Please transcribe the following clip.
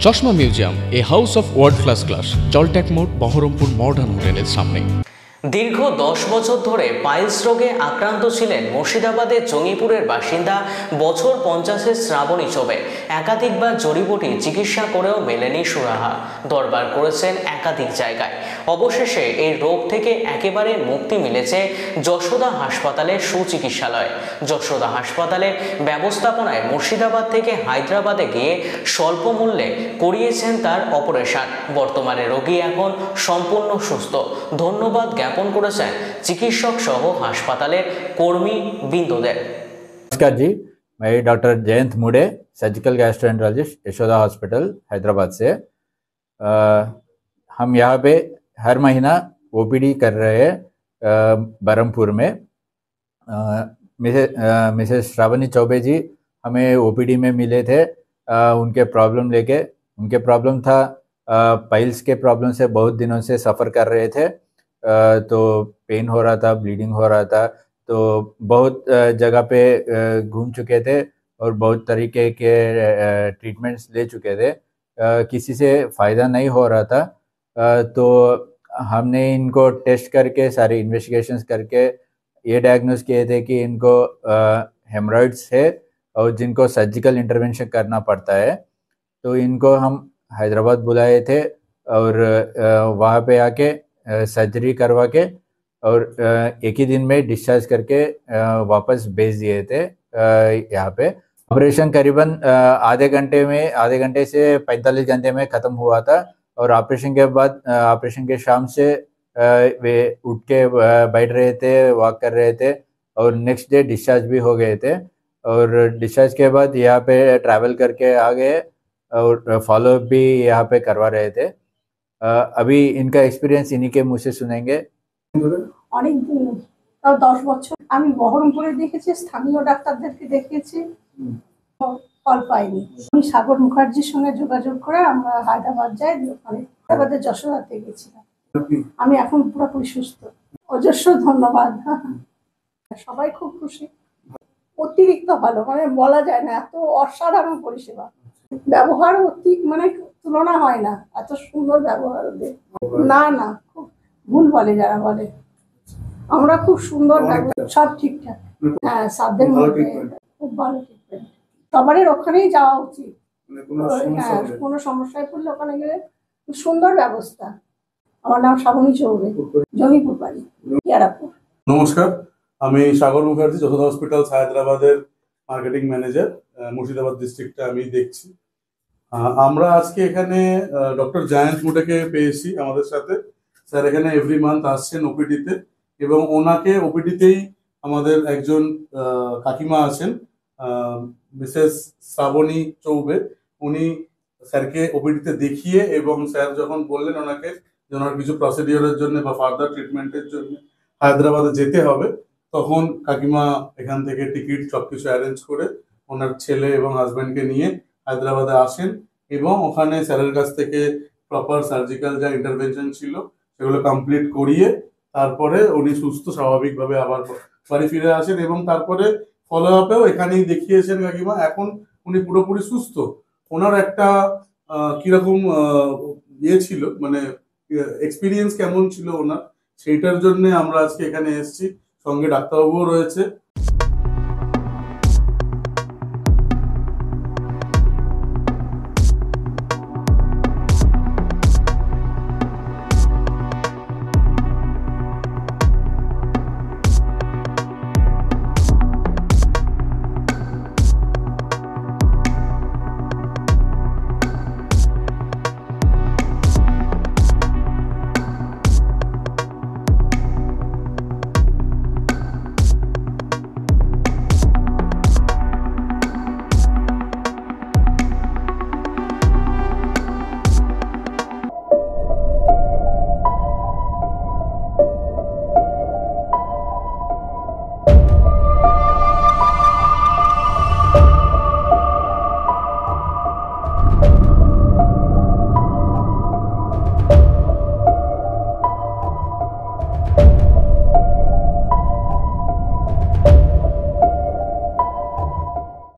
চশমা museum, a house of world class, জলট্যাক মোড়, বহরমপুর মডার্ন হোটেলের সামনে। দীর্ঘ 10 বছর ধরে পাইলস রোগে আক্রান্ত ছিলেন মুর্শিদাবাদের জঙ্গিপুরের বাসিন্দা বছর 50-এর শ্রাবণী চৌবে। একাধিকবার জড়িবুটি চিকিৎসা করেও মেলেনি সুরাহা। দরবার করেছেন একাধিক জায়গায়। অবশেষে এই রোগ থেকে একেবারে মুক্তি মিলেছে যশোদা হাসপাতালের সুচিকিৎসালয়ে। যশোদা হাসপাতালের ব্যবস্থাপনায় মুর্শিদাবাদ থেকে হায়দ্রাবাদে গিয়ে স্বল্প মূল্যে করিয়েছেন তার অপারেশন। বর্তমানে রোগী এখন সম্পূর্ণ সুস্থ। ধন্যবাদ জ্ঞাপন করেছেন চিকিৎসক সহ হাসপাতালের কর্মী বৃন্দদের। नमस्कार जी, मैं डॉक्टर जयंत मुड़े, surgical gastroenterologist, Yashoda hospital Hyderabad से। हम यहाँ पे हर महीना ओपीडी कर रहे हैं बरहमपुर में। मिसेस श्रावणी चौबे जी हमें ओपीडी में मिले थे उनके प्रॉब्लम लेके। उनके प्रॉब्लम था पाइल्स के प्रॉब्लम से बहुत दिनों से सफ़र कर रहे थे। तो पेन हो रहा था, ब्लीडिंग हो रहा था, तो बहुत जगह पे घूम चुके थे और बहुत तरीके के ट्रीटमेंट्स ले चुके थे। किसी से फ़ायदा नहीं हो रहा था। तो हमने इनको टेस्ट करके सारे इन्वेस्टिगेशंस करके ये डायग्नोस किए थे कि इनको हेमरॉइड्स है और जिनको सर्जिकल इंटरवेंशन करना पड़ता है। तो इनको हम हैदराबाद बुलाए थे और वहाँ पे आके सर्जरी करवा के और एक ही दिन में डिस्चार्ज करके वापस भेज दिए थे यहाँ पे। ऑपरेशन करीबन आधे घंटे से 45 घंटे में ख़त्म हुआ था। और ऑपरेशन के बाद ऑपरेशन के शाम से वे उठ के बैठ रहे थे, वॉक कर रहे थे और नेक्स्ट डे डिस्चार्ज भी हो गए थे। और डिस्चार्ज के बाद यहाँ पे ट्रैवल करके आ गए और फॉलोअप भी यहाँ पे करवा रहे थे। अभी इनका एक्सपीरियंस इन्हीं के मुँह से सुनेंगे। অনেক দিন, তাও 10 বছর আমি বহরমপুরে দেখেছি, স্থানীয় ডাক্তারদেরকে দেখিয়েছি, ফল পাইনি। আমি সাগর মুখার্জির সঙ্গে যোগাযোগ করে আমরা হায়দ্রাবাদ যাই। ওখানে হায়দ্রাবাদের যশোদাতে গেছিলাম। আমি এখন পুরোপুরি সুস্থ। অজস্র ধন্যবাদ। সবাই খুব খুশি, অতিরিক্ত ভালো, মানে বলা যায় না, এত অসাধারণ পরিষেবা। ব্যবহার মানে তুলনা হয় না, এত সুন্দর ব্যবহার ওদের। না না, খুব ভুল বলে যারা বলে। আমরা খুব সুন্দর ব্যবহার, সব ঠিকঠাক। হ্যাঁ, সাধ্যের মধ্যে খুব ভালো ট্রিটমেন্ট। সবারই ওখানেই যাওয়া উচিত। হ্যাঁ, কোনো সমস্যায় পড়লে ওখানে গেলে সুন্দর ব্যবস্থা। আমার নাম শ্রাবণী চৌবে, জঙ্গিপুর বাড়ি, ইয়ারাপুর। নমস্কার, আমি সাগর মুখার্জি, যশোদা হসপিটাল হায়দ্রাবাদের মার্কেটিং ম্যানেজার। মুর্শিদাবাদ ডিস্ট্রিক্টটা আমি দেখছি। আমরা আজকে এখানে ডক্টর জয়ন্ত মুডেকে পেয়েছি আমাদের সাথে। স্যার এখানে এভরি মান্থ আসছেন ওপিডিতে, এবং ওনাকে ওপিডিতেই আমাদের একজন কাকিমা আছেন, মিসেস শ্রাবণী চৌবে। উনি স্যারকে ওপিডিতে দেখিয়ে, এবং স্যার যখন বললেন ওনাকে যে ওনার কিছু প্রসিডিওরের জন্য বা ফার্দার ট্রিটমেন্টের জন্য হায়দ্রাবাদে যেতে হবে, তখন কাকিমা এখান থেকে টিকিট সবকিছু অ্যারেঞ্জ করে ওনার ছেলে এবং হাজব্যান্ডকে নিয়ে হায়দ্রাবাদে আসেন, এবং ওখানে স্যারের কাছ থেকে প্রপার সার্জিক্যাল যা ইন্টারভেনশন ছিল সেগুলো কমপ্লিট করিয়ে তারপরে উনি সুস্থ স্বাভাবিকভাবে আবার বাড়ি ফিরে আসেন। এবং তারপরে ফলো আপেও এখানেই দেখিয়েছেন কাকিমা। এখন উনি পুরোপুরি সুস্থ। ওনার একটা কিরকম ছিল, মানে এক্সপিরিয়েন্স কেমন ছিল ওনার, সেইটার জন্য আমরা আজকে এখানে এসেছি। সঙ্গে ডাক্তারবাবুও রয়েছে,